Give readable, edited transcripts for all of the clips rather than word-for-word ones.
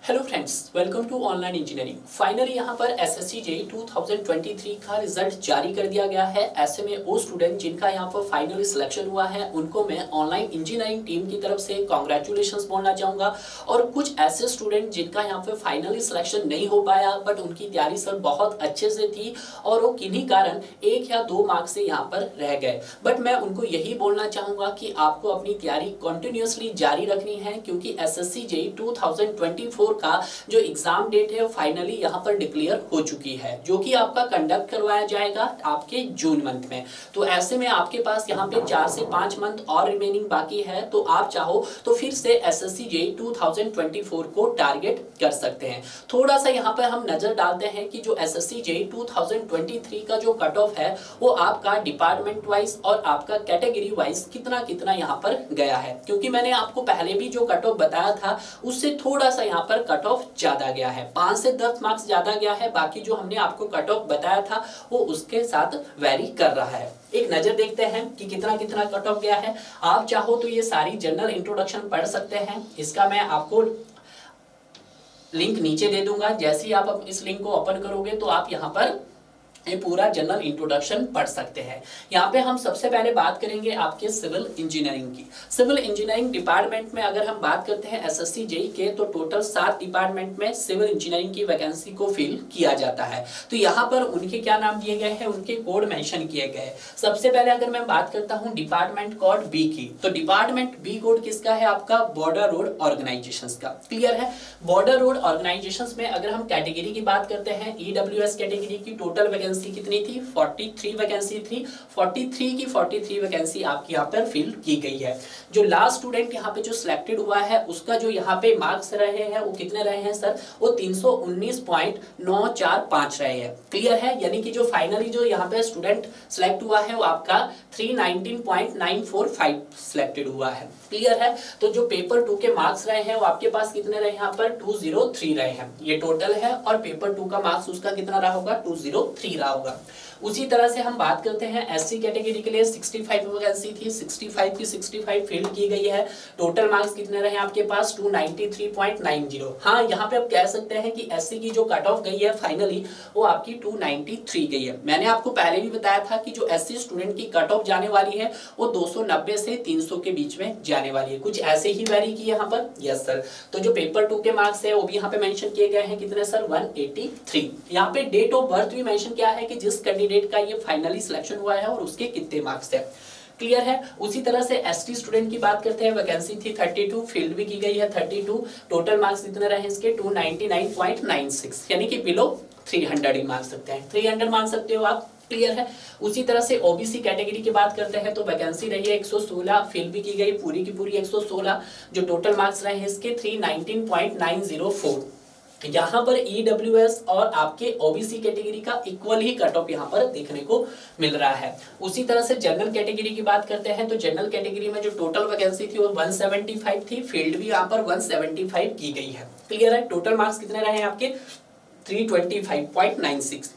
Hello friends, welcome to online engineering. Finally यहाँ पर SSC JEE 2023 का रिजल्ट जारी कर दिया गया है। ऐसे में वो स्टूडेंट जिनका यहाँ पर फाइनली सिलेक्शन हुआ है उनको मैं ऑनलाइन इंजीनियरिंग टीम की तरफ से कॉन्ग्रेचुलेशंस बोलना चाहूँगा। और कुछ ऐसे स्टूडेंट जिनका यहाँ पर फाइनली सिलेक्शन नहीं हो पाया बट उनकी तैयारी सर बहुत अच्छे से थी और वो किन्हीं कारण 1 या 2 मार्क्स से यहाँ पर रह गए, बट मैं उनको यही बोलना चाहूँगा कि आपको अपनी तैयारी कंटिन्यूसली जारी रखनी है, क्योंकि एसएससी जेईई 2024 का जो एग्जाम डेट है वो फाइनली यहाँ पर डिक्लेयर हो चुकी है, जो कि आपका कंडक्ट करवाया जाएगा आपके जून मंथ में। तो ऐसे में आपके पास यहाँ पे 4 से 5 मंथ और रिमेनिंग बाकी है, तो आप चाहो तो फिर से एसएससी जेईई 2024 को टारगेट कर सकते हैं। थोड़ा सा यहाँ पर हम नजर डालते हैं कि जो एसएससी जेईई 2023 का जो कट ऑफ है वो आपका डिपार्टमेंट वाइज और आपका कैटेगरी वाइज कितना कितना यहाँ पर गया है, क्योंकि मैंने आपको पहले भी जो कट ऑफ बताया था उससे थोड़ा सा यहाँ पर कट ऑफ ज्यादा गया है, 5 से 10 मार्क्स ज्यादा गया है। बाकी जो हमने आपको कट ऑफ बताया था वो उसके साथ वेरी कर रहा है। एक नजर देखते हैं कि कितना कितना कट ऑफ गया है। आप चाहो तो ये सारी जनरल इंट्रोडक्शन पढ़ सकते हैं, इसका मैं आपको लिंक नीचे दे दूंगा। जैसे ही आप इस लिंक को ओपन करोगे तो आप यहाँ पर ये पूरा जनरल इंट्रोडक्शन पढ़ सकते हैं। यहाँ पे हम सबसे पहले बात करेंगे आपके सिविल इंजीनियरिंग की। सिविल इंजीनियरिंग डिपार्टमेंट में अगर हम बात करते हैं एसएससी जेईई के, तो टोटल 7 डिपार्टमेंट में सिविल इंजीनियरिंग की वैकेंसी को फिल किया जाता है। तो यहाँ पर उनके क्या नाम दिए गए हैं, उनके कोड मेंशन किए गए। सबसे पहले अगर मैं बात करता हूँ डिपार्टमेंट कोड बी की, तो डिपार्टमेंट बी कोड किसका है, आपका बॉर्डर रोड ऑर्गेनाइजेशन का। क्लियर है। बॉर्डर रोड ऑर्गेनाइजेशन में अगर हम कैटेगरी की बात करते हैं, ईडब्ल्यूएस कैटेगरी की टोटल वैकेंसी कितनी थी, 43 वैकेंसी थी। 43 की 43 वैकेंसी आपकी यहाँ पर फिल की गई है। जो लास्ट स्टूडेंट यहाँ पे जो सिलेक्टेड हुआ है उसका जो यहाँ पे मार्क्स रहे हैं वो कितने रहे हैं सर, वो 319.945 रहे हैं। क्लियर है। यानी कि जो फाइनली जो यहाँ पे स्टूडेंट सिलेक्ट हुआ है वो आपका 319.945 सिलेक्टेड हुआ है। क्लियर है। तो जो पेपर 2 के मार्क्स रहे हैं वो आपके पास कितने रहे, यहाँ पर 203 रहे हैं, ये टोटल है। और पेपर 2 का मार्क्स उसका कितना रहा होगा, 203 रहा होगा। उसी तरह से हम बात करते हैं एससी कैटेगरी के लिए 65 वैकेंसी थी, 65 की 65 फिल की गई है। टोटल मार्क्स कितने रहे आपके पास, 293.90। हाँ, यहाँ पे आप कह सकते हैं कि एससी की जो कट ऑफ गई है फाइनली वो आपकी 293 गई है। मैंने आपको पहले भी बताया था कि जो एससी स्टूडेंट की कट ऑफ जाने वाली है वो 290 से 300 के बीच में जाने वाली है। कुछ ऐसे ही वैरी की यहाँ पर। Yes sir. तो जो पेपर 2 के मार्क्स है वो भी यहाँ पे मेंशन किए गए हैं, कितने सर, 183। यहाँ पे डेट ऑफ बर्थ भी मेंशन किया है कि जिस कैंडिडेट का ये फाइनली सिलेक्शन हुआ है और उसके कितने मार्क्स है। क्लियर है। उसी तरह से एसटी स्टूडेंट की बात करते हैं, वैकेंसी थी 32, फील्ड भी की गई है 32। टोटल मार्क्स कितने रहे इसके, 299.96, यानी कि बिलो 300 ही मान सकते हैं, 300 मान सकते हो आप। क्लियर है। उसी तरह से ओबीसी कैटेगरी की बात करते हैं तो वैकेंसी रही है 116, फिल भी की गई पूरी की पूरी 116। जो टोटल मार्क्स रहे हैं इसके 319.904। यहाँ पर ईडब्ल्यूएस और आपके ओबीसी कैटेगरी का इक्वल ही कट ऑफ यहाँ पर देखने को मिल रहा है। उसी तरह से जनरल कैटेगरी की बात करते हैं तो जनरल कैटेगरी में जो टोटल वैकेंसी थी वो 175 थी, फील्ड भी यहाँ पर 175 की गई है। क्लियर है। टोटल मार्क्स कितने रहे हैं आपके, 325.96।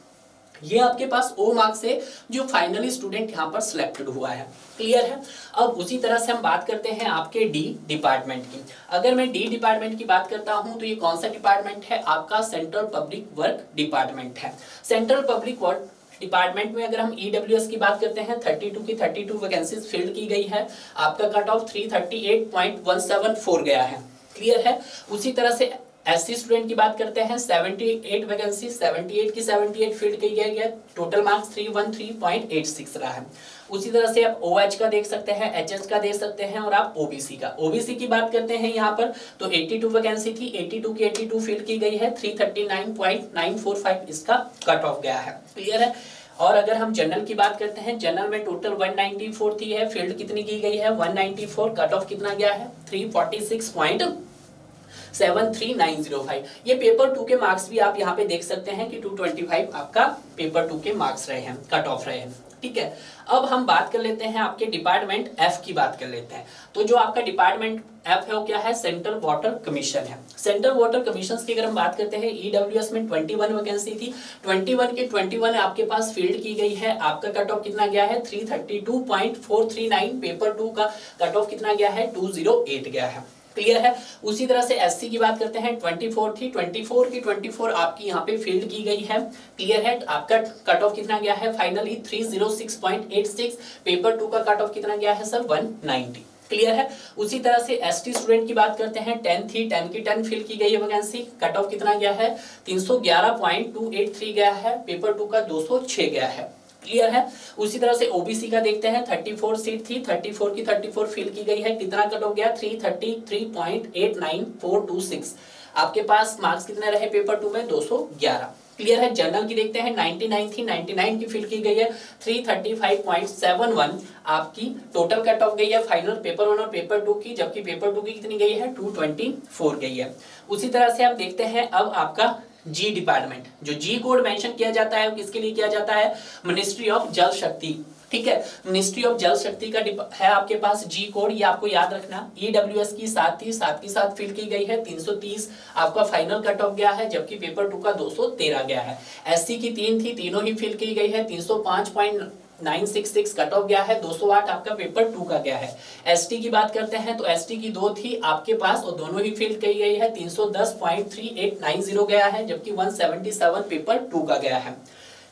ये आपके पास वो मार्क्स है जो फाइनली स्टूडेंट यहाँ पर सिलेक्टेड हुआ है। क्लियर है। अब उसी तरह से हम बात करते हैं आपके डी डिपार्टमेंट की। अगर मैं डी डिपार्टमेंट की बात करता हूं तो ये कौन सा डिपार्टमेंट है, आपका सेंट्रल पब्लिक वर्क डिपार्टमेंट है। सेंट्रल पब्लिक वर्क डिपार्टमेंट में अगर हम ईडब्ल्यूएस की बात करते हैं 32 की 32 वैकेंसीज फिल की गई है। आपका कट ऑफ 338.174 गया है। क्लियर है। उसी तरह से एससी स्टूडेंट की बात करते हैं 78 वैकेंसी, 78 की 78 फील्ड की गई है। टोटल मार्क्स 313.86 रहा है। उसी तरह से आप ओएच का देख सकते हैं, एचएच का देख सकते हैं और आप ओबीसी का। ओबीसी की बात करते हैं यहाँ पर तो 82 वैकेंसी थी, 82 की 82 फील्ड की गई है, 339.945 इसका कट ऑफ गया है। क्लियर है। और अगर हम जनरल की बात करते हैं, जनरल में टोटल 194 थी है, फील्ड कितनी की गई है 194, कट ऑफ कितना गया है 346.73905। ये पेपर 2 के मार्क्स भी आप यहाँ पे देख सकते हैं कि 225 आपका पेपर 2 के मार्क्स रहे हैं, कट ऑफ रहे हैं। ठीक है। अब हम बात कर लेते हैं आपके डिपार्टमेंट एफ की बात कर लेते हैं। तो जो आपका डिपार्टमेंट एफ है वो क्या है, सेंट्रल वाटर कमीशन है। सेंट्रल वाटर कमीशन की अगर हम बात करते हैं ईडब्ल्यूएस में 21 वैकेंसी थी, 21 के 21 आपके पास फील्ड की गई है। आपका कट ऑफ कितना गया है 332.439, पेपर 2 का कट ऑफ कितना गया है 208 गया है। क्लियर है। उसी तरह से एससी की बात करते हैं 24 थी, 24 की 24 आपकी यहाँ पे फील्ड की गई है। क्लियर है। आपका कट ऑफ कितना गया है फाइनली 306.86। पेपर 2 का कट ऑफ कितना गया है सर 190। क्लियर है। उसी तरह से एसटी स्टूडेंट की बात करते हैं 10 थी, 10 की 10 फिल की गई है वैकेंसी। कट ऑफ कितना गया है 311.283 गया है। पेपर 2 का 206 गया है। क्लियर है। उसी तरह से ओबीसी का देखते हैं 34 सीट थी, 34 की 34 फिल की गई है। कितना कट ऑफ गया 333.89426। आपके पास मार्क्स कितने रहे पेपर 2 में 211। क्लियर है। जनरल की देखते हैं 99 थी, 99 की फिल की गई है। 335.71 आपकी टोटल कट ऑफ गई है फाइनल पेपर 1 और पेपर 2 की, जबकि पेपर 2 की कितनी गई है 224 गई है। उसी तरह से हम देखते हैं अब आपका जी डिपार्टमेंट, जो जी कोड मेंशन किया जाता है वो किसके लिए किया जाता है, मिनिस्ट्री ऑफ जल शक्ति। ठीक है, मिनिस्ट्री ऑफ जल शक्ति का है आपके पास जी कोड, ये आपको याद रखना। ईडब्ल्यूएस की 7 थी, 7 की 7 फिल की गई है। 330 आपका फाइनल कट ऑफ गया है, जबकि पेपर 2 का 213 गया है। एससी की 3 थी, तीनों ही फिल की गई है। 305.966 कट ऑफ गया है। 208 आपका पेपर 2 का गया है। एसटी की बात करते हैं तो एसटी की 2 थी आपके पास और दोनों ही फिल की गई है। 310.3890 गया है, जबकि 177 पेपर 2 का गया है।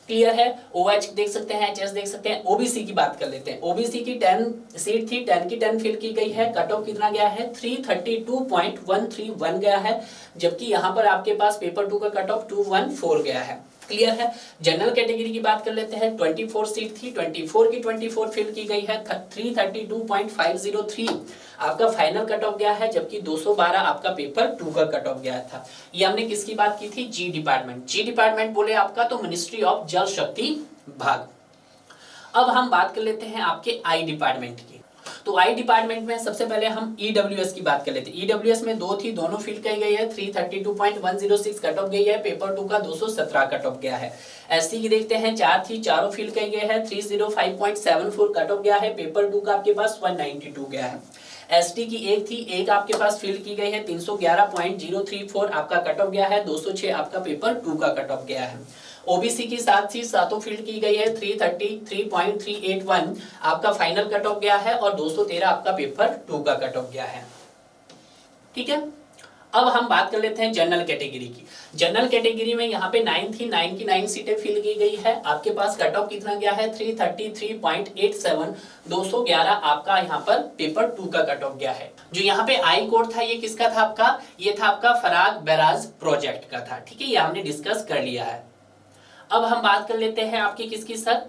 क्लियर है। ओएच देख सकते हैं, एचएस देख सकते हैं। ओबीसी की बात कर लेते हैं। ओबीसी की 10 सीट थी, 10 की 10 फिल की गई है। कट ऑफ कितना गया है 332.131 गया है, जबकि यहाँ पर आपके पास पेपर 2 का कट ऑफ 214 गया है। क्लियर है। जनरल कैटेगरी की बात कर लेते हैं। 24 सीट थी, 24 की 24 फिल की गई है। 332.503 आपका फाइनल कट ऑफ गया है, जबकि 212 आपका पेपर 2 का कट ऑफ गया था। ये हमने किसकी बात की थी, जी डिपार्टमेंट। जी डिपार्टमेंट बोले आपका तो मिनिस्ट्री ऑफ जल शक्ति विभाग। अब हम बात कर लेते हैं आपके आई डिपार्टमेंट की। तो आई डिपार्टमेंट में सबसे पहले हम ईडब्ल्यूएस की बात कर लेते हैं। ईडब्ल्यूएस में 2 थी, दोनों फिल की गई है। 332.106 कट ऑफ गई है। पेपर 2 का 217 कट ऑफ गया है। एससी की देखते हैं 4 थी, चारों फिल की गई है। 305.74 कट ऑफ गया है। पेपर 2 का आपके पास 192 गया है। एसटी की 1 थी, 1 आपके पास फिल की गई है। 311.034 आपका कट ऑफ गया है। 206 आपका पेपर 2 का कट ऑफ गया है। ओबीसी की 7 थी, सातों फील्ड की गई है। 333.381 आपका फाइनल कट ऑफ गया है और 213 आपका पेपर 2 का कट ऑफ गया है। ठीक है। अब हम बात कर लेते हैं जनरल कैटेगरी की। जनरल कैटेगरी में यहाँ पे 9 थी, 9 की 9 सीटें फिल की गई है। आपके पास कट ऑफ कितना गया है 333.87। 211 आपका यहाँ पर पेपर 2 का कट ऑफ गया है। जो यहाँ पे आई कोड था ये किसका था आपका, ये था आपका फराग बैराज प्रोजेक्ट का था। ठीक है, ये हमने डिस्कस कर लिया है। अब हम बात कर लेते हैं आपकी किसकी सर,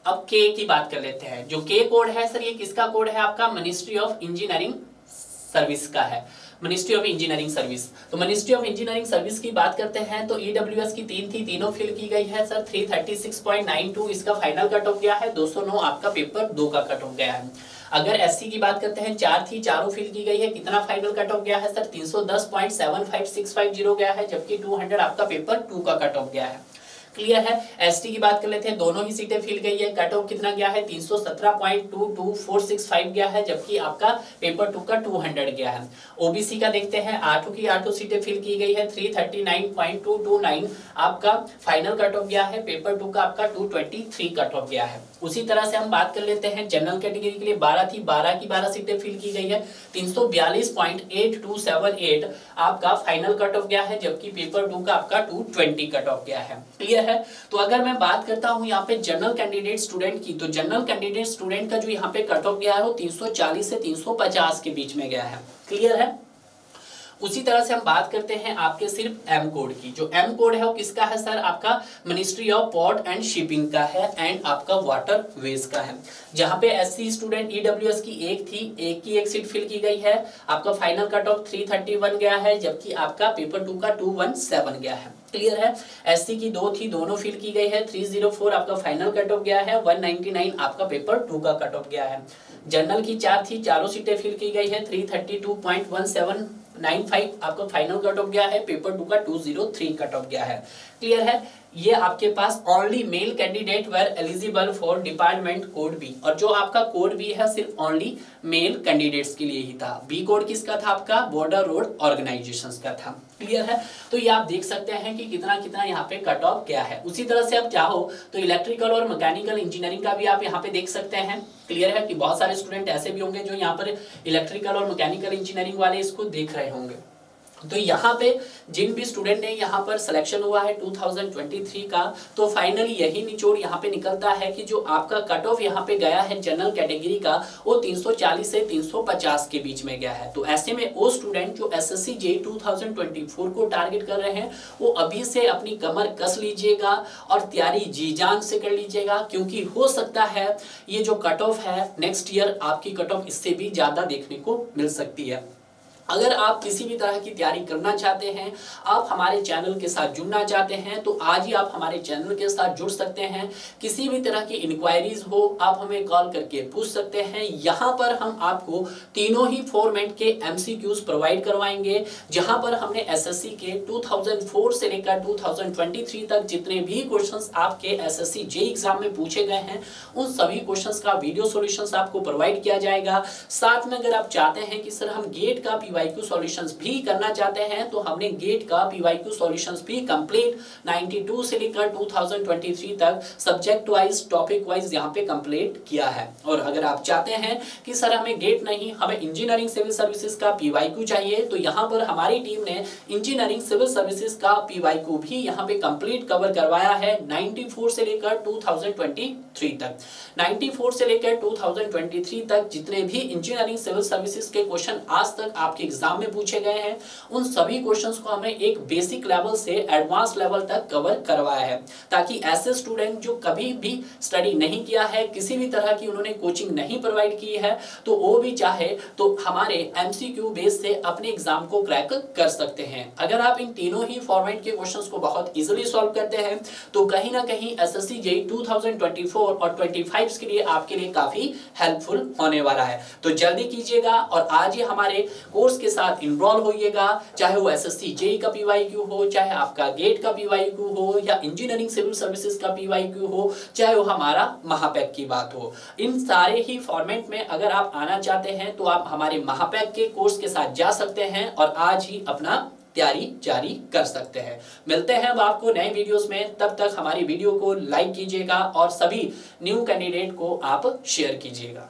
अब के की बात कर लेते हैं। जो के कोड है सर ये किसका कोड है आपका, मिनिस्ट्री ऑफ इंजीनियरिंग सर्विस का है। Ministry of engineering service. तो मिनिस्ट्री ऑफ इंजीनियरिंग सर्विस की बात करते हैं तो ईडब्ल्यूएस की 3 थी, तीनों फिल की गई है सर। 336.92 इसका फाइनल कट ऑफ गया है। 209 आपका पेपर 2 का कट ऑफ गया है। अगर एससी की बात करते हैं 4 थी, चारों फिल की गई है। कितना फाइनल कट ऑफ गया है सर 310.75650 गया है, जबकि 200 आपका पेपर 2 का कट ऑफ गया है। क्लियर है। एसटी की बात कर लेते हैं, दोनों ही सीटें फिल गई है। कट ऑफ कितना गया है 317.22465 गया है, जबकि आपका पेपर 2 का 200 गया है। ओबीसी का देखते हैं, 8 की 8 सीटें फिल की गई है। 339.229 आपका फाइनल कट ऑफ गया है। पेपर 2 का आपका 223 कट ऑफ गया है। उसी तरह से हम बात कर लेते हैं जनरल कैटेगरी के लिए 12 थी, 12 की 12 सीटें फिल की गई है। 342.8278 आपका फाइनल कट ऑफ गया है, जबकि पेपर 2 का आपका 220 कट ऑफ गया है। क्लियर है। तो अगर मैं बात करता हूं यहाँ पे जनरल कैंडिडेट स्टूडेंट की, तो जनरल कैंडिडेट स्टूडेंट का जो यहाँ पे कट ऑफ गया है वो 340 से 350 के बीच में गया है। क्लियर है। उसी तरह से हम बात करते हैं आपके सिर्फ एम कोड की। जो एम कोड है वो किसका है सर, आपका ministry of port and shipping का है एंड आपका वाटर वेज का है। जहां पे एससी स्टूडेंट ईडब्ल्यूएस की 1 थी, 1 की 1 सीट फिल की गई है। आपका फाइनल कट ऑफ 331 गया है, जबकि आपका पेपर 2 का 217 गया है। क्लियर है। एससी की 2 थी, दोनों फिल की गई है। 304 आपका फाइनल कट ऑफ गया है। 199 आपका पेपर 2 का कट ऑफ गया है। जनरल की 4 थी, चारों सीटें फिल की गई है। 332.1795 आपका फाइनल कट ऑफ गया है। पेपर 2 का 203 कट ऑफ गया है। क्लियर है। ये आपके पास only male candidate were eligible for department code B, और जो आपका कोड बी है सिर्फ ओनली मेल कैंडिडेट्स के लिए ही था। बी कोड किसका था आपका, बॉर्डर रोड ऑर्गेनाइजेशंस का था। क्लियर है। तो ये आप देख सकते हैं कि कितना कितना यहाँ पे कट ऑफ गया है। उसी तरह से आप चाहो तो इलेक्ट्रिकल और मैकेनिकल इंजीनियरिंग का भी आप यहाँ पे देख सकते हैं। क्लियर है कि बहुत सारे स्टूडेंट ऐसे भी होंगे जो यहाँ पर इलेक्ट्रिकल और मैकेनिकल इंजीनियरिंग वाले इसको देख रहे होंगे। तो यहाँ पे जिन भी स्टूडेंट ने यहाँ पर सिलेक्शन हुआ है 2023 का, तो फाइनली यही निचोड़ यहाँ पे निकलता है कि जो आपका कट ऑफ यहाँ पे गया है जनरल कैटेगरी का, वो 340 से 350 के बीच में गया है। तो ऐसे में वो स्टूडेंट जो एसएससी जेईई 2024 को टारगेट कर रहे हैं, वो अभी से अपनी कमर कस लीजिएगा और तैयारी जी जान से कर लीजिएगा, क्योंकि हो सकता है ये जो कट ऑफ है नेक्स्ट ईयर आपकी कट ऑफ इससे भी ज्यादा देखने को मिल सकती है। अगर आप किसी भी तरह की तैयारी करना चाहते हैं, आप हमारे चैनल के साथ जुड़ना चाहते हैं, तो आज ही आप हमारे चैनल के साथ जुड़ सकते हैं। किसी भी तरह की इंक्वायरीज हो आप हमें कॉल करके पूछ सकते हैं। यहाँ पर हम आपको तीनों ही फॉर्मेट के एमसीक्यूज प्रोवाइड करवाएंगे, जहां पर हमने एसएससी के 2004 से लेकर 2023 तक जितने भी क्वेश्चंस आपके एसएससी जेईई एग्जाम में पूछे गए हैं, उन सभी क्वेश्चंस का वीडियो सॉल्यूशंस आपको प्रोवाइड किया जाएगा। साथ में अगर आप चाहते हैं कि सर हम गेट का पीवाईक्यू सॉल्यूशंस भी करना चाहते हैं, तो हमने गेट का पीवाईक्यू सॉल्यूशंस भी कंप्लीट 92 से लेकर 2023 तक सब्जेक्ट वाइज टॉपिक वाइज यहां पे कंप्लीट किया है। और अगर आप चाहते हैं कि सर हमें गेट नहीं, हमें इंजीनियरिंग सिविल सर्विसेज का पीवाईक्यू चाहिए, तो यहां पर हमारी टीम ने इंजीनियरिंग सिविल सर्विसेज का पीवाईक्यू भी यहां पे कंप्लीट कवर करवाया है 94 से लेकर 2023 तक। 94 से लेकर 2023 तक जितने भी इंजीनियरिंग सिविल सर्विसेज के क्वेश्चन आज तक आपके एग्जाम में पूछे गए हैं, उन सभी क्वेश्चंस को हमने एक बेसिक लेवल से एडवांस लेवल तक कवर करवाया है, ताकि ऐसे स्टूडेंट जो कभी भी स्टडी नहीं किया है, किसी भी तरह की उन्होंने कोचिंग नहीं प्रोवाइड की है, तो वो भी चाहे तो हमारे एमसीक्यू बेस से अपने एग्जाम को क्रैक कर सकते हैं। अगर आप इन तीनों ही फॉर्मेट के क्वेश्चंस को बहुत इजीली सॉल्व करते हैं, तो कहीं ना कहीं एसएससी जेईई 2024 और 25 के लिए आपके लिए काफी हेल्पफुल होने वाला है। तो जल्दी कीजिएगा और आज ही हमारे कोर्स के साथ इनरोल होइएगा, चाहे वो एसएससी जेईई का पीवाईक्यू हो, चाहे आपका गेट का पीवाईक्यू हो, या इंजीनियरिंग सिविल सर्विसेज का पीवाईक्यू हो, चाहे वो हमारा महापैक की बात हो। इन सारे ही फॉर्मेट में अगर आप आना चाहते हैं, तो आप हमारे महापैक के कोर्स के साथ जा सकते हैं और आज ही अपना तैयारी जारी कर सकते हैं। मिलते हैं अब आपको नए वीडियोस में, तब तक हमारी वीडियो को लाइक कीजिएगा और सभी न्यू कैंडिडेट को आप शेयर कीजिएगा।